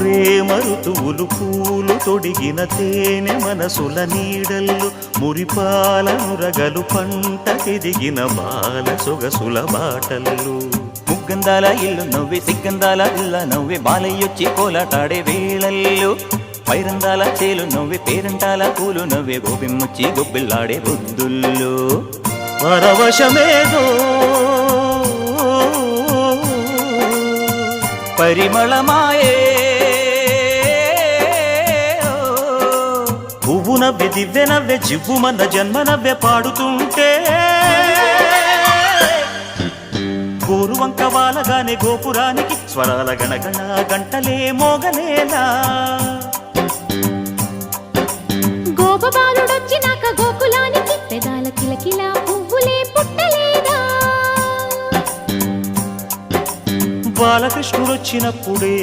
ప్రేమ ఋతువులు పూలు తొడిగిన తేనె మనసుల నీడల్లు మురిపాల నురగలు పంట ఎదిగిన బాల సొగసుల బాటల్లు ముగ్గందాల ఇల్లు నవ్వి సిగ్గందాల ఇల్ల నవ్వి బాలయ్యొచ్చి కోలాటాడే వేళల్లో పైరందాల చేలు నవ్వి పేరంటాల పూలు నవ్వే గోపిమ్ముచ్చి గొబ్బిల్లాడే బుద్ధుల్లో పరవశమేదో పరిమళమాయే పువ్వు నవ్వె దివ్వె నవ్వె జివ్వుమన్న జన్మ నవ్వె పాడుతుంటే గోరువంక వాలగానే గోపురానికి స్వరాల గణగణ గంటలే మోగలేలా గోపబాలుడొచ్చినాక గోకులానికి పెదాల కిలకిలా పువ్వులే పుట్టలేదా బాలకృష్ణుడొచ్చినప్పుడే